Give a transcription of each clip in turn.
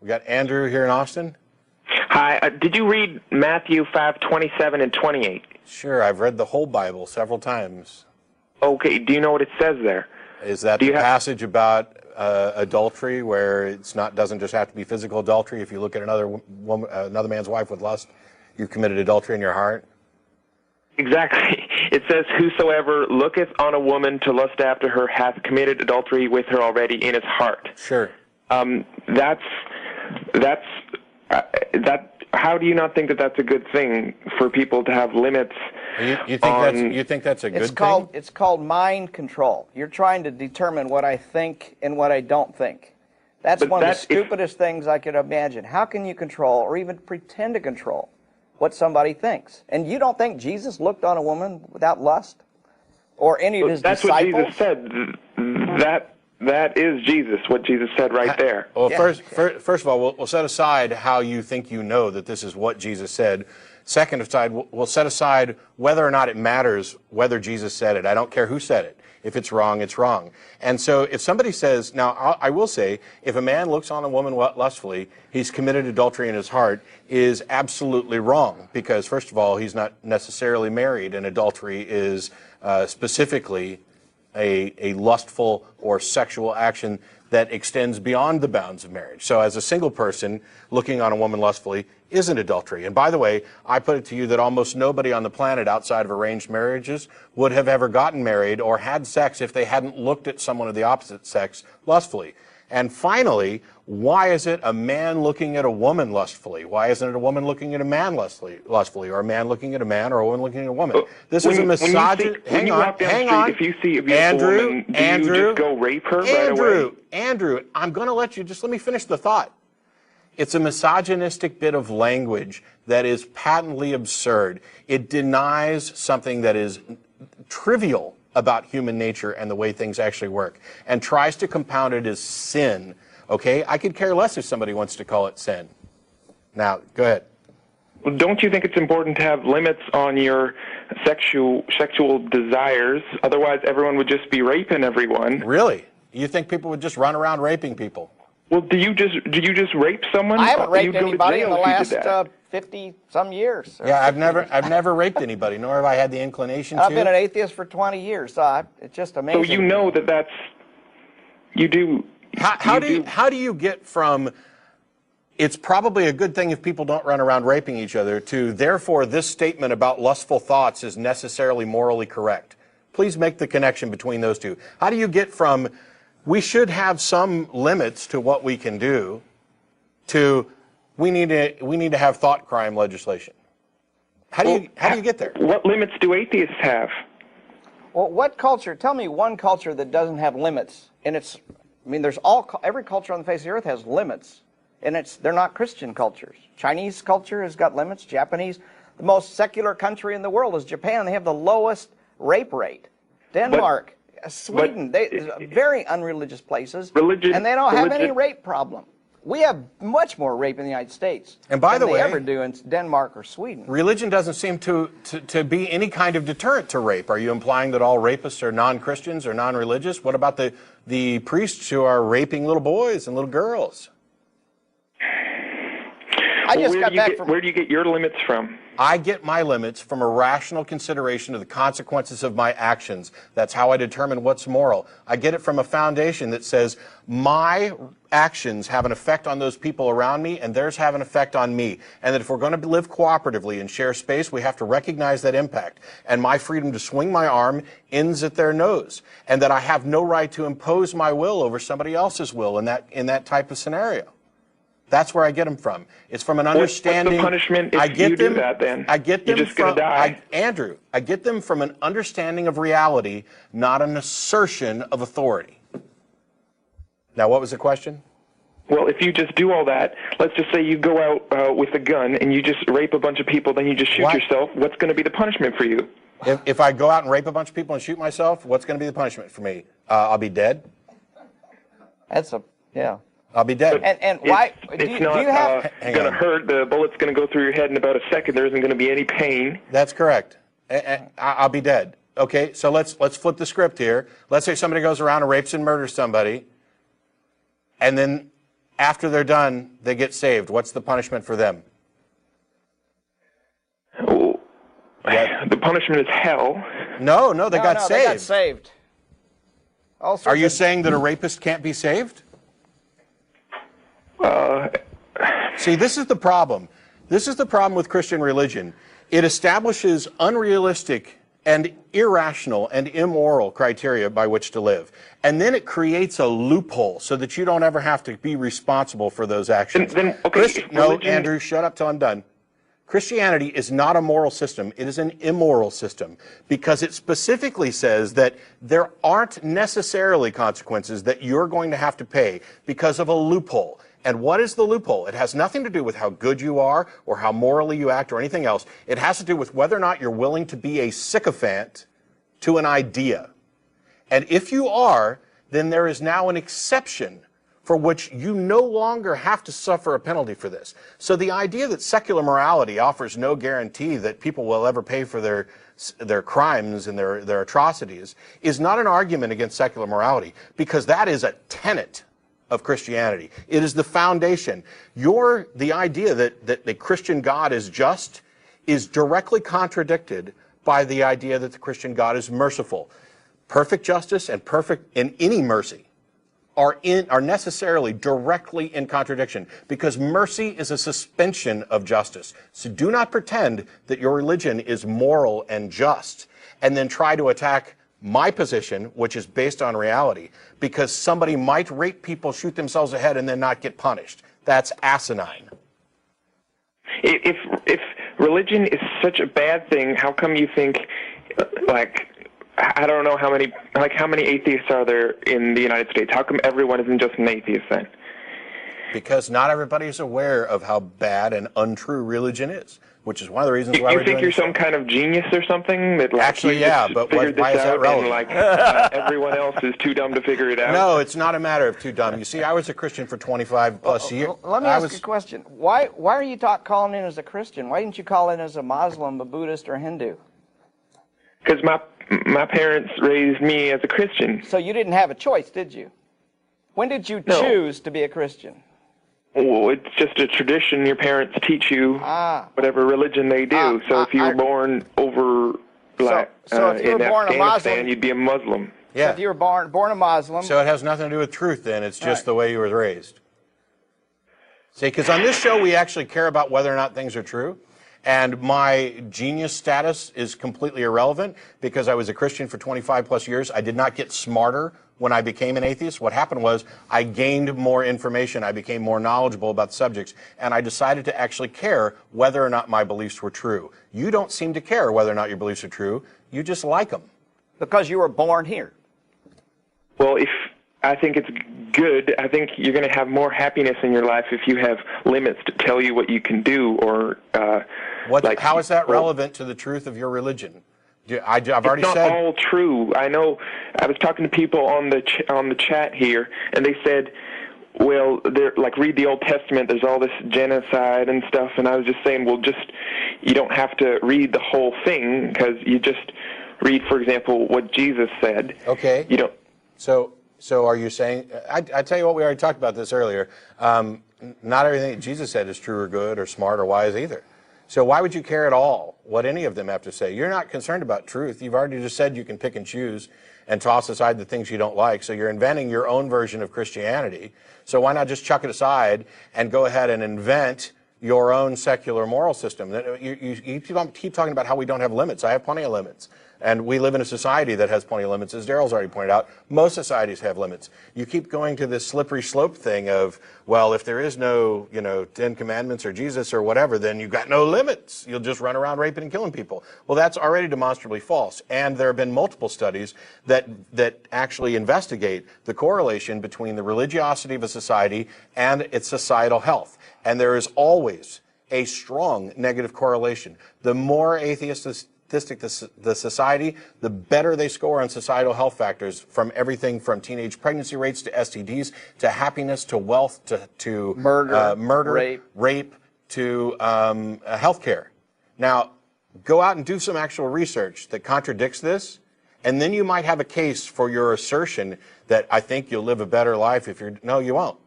We got Andrew here in Austin. Hi. Did you read Matthew 5:27 and 28? Sure, I've read the whole Bible several times. Okay. Do you know what it says there? Is that the passage about adultery, where it's not doesn't just have to be physical adultery? If you look at another woman, another man's wife with lust, you've committed adultery in your heart. Exactly. It says, "Whosoever looketh on a woman to lust after her hath committed adultery with her already in his heart." Sure. How do you not think that that's a good thing for people to have limits? You think that's a good thing? It's called mind control. You're trying to determine what I think and what I don't think. That's one of the stupidest things I could imagine. How can you control or even pretend to control what somebody thinks? And you don't think Jesus looked on a woman without lust? Or any of his disciples? That's what Jesus said. That is Jesus, what Jesus said right there. Well, first of all, we'll set aside how you think you know that this is what Jesus said. Second aside, we'll set aside whether or not it matters whether Jesus said it. I don't care who said it. If it's wrong, it's wrong. And so if somebody says, now I will say, if a man looks on a woman lustfully, he's committed adultery in his heart, is absolutely wrong. Because first of all, he's not necessarily married, and adultery is specifically a lustful or sexual action that extends beyond the bounds of marriage. So as a single person looking on a woman lustfully isn't adultery. And by the way, I put it to you that almost nobody on the planet outside of arranged marriages would have ever gotten married or had sex if they hadn't looked at someone of the opposite sex lustfully. And finally, why is it a man looking at a woman lustfully? Why isn't it a woman looking at a man lustfully, or a man looking at a man, or a woman looking at a woman? This is a misogynist. Hang on. If you see a beautiful woman, do you just go rape her right away? Andrew, I'm going to let me finish the thought. It's a misogynistic bit of language that is patently absurd. It denies something that is trivial about human nature and the way things actually work, and tries to compound it as sin. Okay? I could care less if somebody wants to call it sin. Now, go ahead. Well, don't you think it's important to have limits on your sexual desires? Otherwise, everyone would just be raping everyone. Really? You think people would just run around raping people? Well, do you just rape someone? I haven't raped anybody in the last 50-some years. Yeah, I've never raped anybody, nor have I had the inclination to. I've been an atheist for 20 years, so it's just amazing. So you know that's you do. How do you get from it's probably a good thing if people don't run around raping each other to therefore this statement about lustful thoughts is necessarily morally correct? Please make the connection between those two. How do you get from we should have some limits to what we can do to we need to have thought crime legislation? How do you get there? What limits do atheists have? Well, what culture? Tell me one culture that doesn't have limits. And every culture on the face of the earth has limits, and they're not Christian cultures. Chinese culture has got limits. Japanese, the most secular country in the world is Japan. They have the lowest rape rate. Denmark, Sweden, very unreligious places, and they don't have any rape problem. We have much more rape in the United States than they ever do in Denmark or Sweden. Religion doesn't seem to be any kind of deterrent to rape. Are you implying that all rapists are non-Christians or non-religious? What about the priests who are raping little boys and little girls? Where do you get your limits from? I get my limits from a rational consideration of the consequences of my actions. That's how I determine what's moral. I get it from a foundation that says my actions have an effect on those people around me, and theirs have an effect on me. And that if we're going to live cooperatively and share space, we have to recognize that impact. And my freedom to swing my arm ends at their nose. And that I have no right to impose my will over somebody else's will in that type of scenario. That's where I get them from. It's from an understanding. What's the punishment if you do that then? I get them You're just going to die. Andrew, I get them from an understanding of reality, not an assertion of authority. Now, what was the question? Well, if you just do all that, let's just say you go out with a gun and you just rape a bunch of people, then you just shoot yourself, what's going to be the punishment for you? If I go out and rape a bunch of people and shoot myself, what's going to be the punishment for me? I'll be dead. Yeah. I'll be dead. And why? It's not going to hurt. The bullet's going to go through your head in about a second. There isn't going to be any pain. That's correct. I'll be dead. Okay, so let's flip the script here. Let's say somebody goes around and rapes and murders somebody, and then After they're done, they get saved. What's the punishment for them? Oh, the punishment is hell. No, they got saved. They got saved. Are you saying that a rapist can't be saved? See, this is the problem. This is the problem with Christian religion. It establishes unrealistic and irrational and immoral criteria by which to live. And then it creates a loophole so that you don't ever have to be responsible for those actions. No, Andrew, shut up till I'm done. Christianity is not a moral system. It is an immoral system because it specifically says that there aren't necessarily consequences that you're going to have to pay because of a loophole. And what is the loophole? It has nothing to do with how good you are or how morally you act or anything else. It has to do with whether or not you're willing to be a sycophant to an idea. And if you are, then there is now an exception for which you no longer have to suffer a penalty for this. So the idea that secular morality offers no guarantee that people will ever pay for their crimes and their atrocities is not an argument against secular morality, because that is a tenet of Christianity. It is the foundation. The idea that the Christian God is just is directly contradicted by the idea that the Christian God is merciful. Perfect justice and perfect in any mercy are necessarily directly in contradiction, because mercy is a suspension of justice. So do not pretend that your religion is moral and just and then try to attack my position, which is based on reality, because somebody might rape people, shoot themselves ahead, and then not get punished. That's asinine. If religion is such a bad thing, how come you think, I don't know how many atheists are there in the United States? How come everyone isn't just an atheist then? Because not everybody is aware of how bad and untrue religion is, which is one of the reasons why you think you're some kind of genius or something? That, actually, yeah, but why is that relevant? And, everyone else is too dumb to figure it out? No, it's not a matter of too dumb. You see, I was a Christian for 25 plus years. Let me ask you a question. Why are you calling in as a Christian? Why didn't you call in as a Muslim, a Buddhist, or a Hindu? Because my parents raised me as a Christian. So you didn't have a choice, did you? When did you choose to be a Christian? Well, it's just a tradition. Your parents teach you whatever religion they do. So if you were born over in Afghanistan, you'd be a Muslim. Yeah. So if you were born a Muslim. So it has nothing to do with truth then. It's just the way you were raised. See, because on this show we actually care about whether or not things are true. And my genius status is completely irrelevant because I was a Christian for 25 plus years. I did not get smarter when I became an atheist. What happened was I gained more information. I became more knowledgeable about subjects, and I decided to actually care whether or not my beliefs were true. You don't seem to care whether or not your beliefs are true. You just like them. Because you were born here. Well, I think it's good. I think you're going to have more happiness in your life if you have limits to tell you what you can do, or how is that relevant to the truth of your religion? I've already said. It's not all true. I know. I was talking to people on the chat here, and they said, well, they're read the Old Testament. There's all this genocide and stuff, and I was just saying, well, you don't have to read the whole thing, because you just read, for example, what Jesus said. Okay. You don't. So are you saying? I tell you what, we already talked about this earlier. Not everything that Jesus said is true or good or smart or wise either. So why would you care at all what any of them have to say? You're not concerned about truth. You've already just said you can pick and choose and toss aside the things you don't like. So you're inventing your own version of Christianity. So why not just chuck it aside and go ahead and invent your own secular moral system? You keep talking about how we don't have limits. I have plenty of limits. And we live in a society that has plenty of limits. As Daryl's already pointed out, most societies have limits. You keep going to this slippery slope thing of, well, if there is no, 10 Commandments or Jesus or whatever, then you've got no limits. You'll just run around raping and killing people. Well, that's already demonstrably false. And there have been multiple studies that actually investigate the correlation between the religiosity of a society and its societal health. And there is always a strong negative correlation. The more atheistic the society, the better they score on societal health factors, from everything from teenage pregnancy rates to STDs to happiness to wealth to murder, rape to healthcare. Now, go out and do some actual research that contradicts this, and then you might have a case for your assertion that I think you'll live a better life if you're. No, you won't.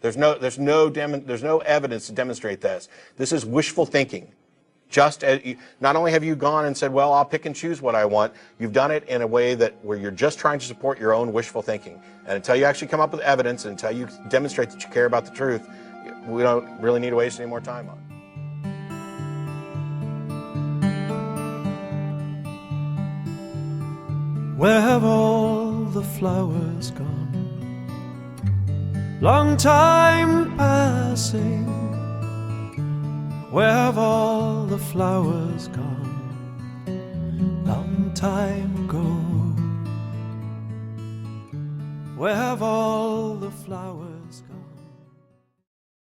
There's no evidence to demonstrate this. This is wishful thinking. Just as, not only have you gone and said, well, I'll pick and choose what I want, you've done it in a way where you're just trying to support your own wishful thinking. And until you actually come up with evidence, and until you demonstrate that you care about the truth, we don't really need to waste any more time on it. Where have all the flowers gone? Long time passing. Where have all the flowers gone? Long time ago. Where have all the flowers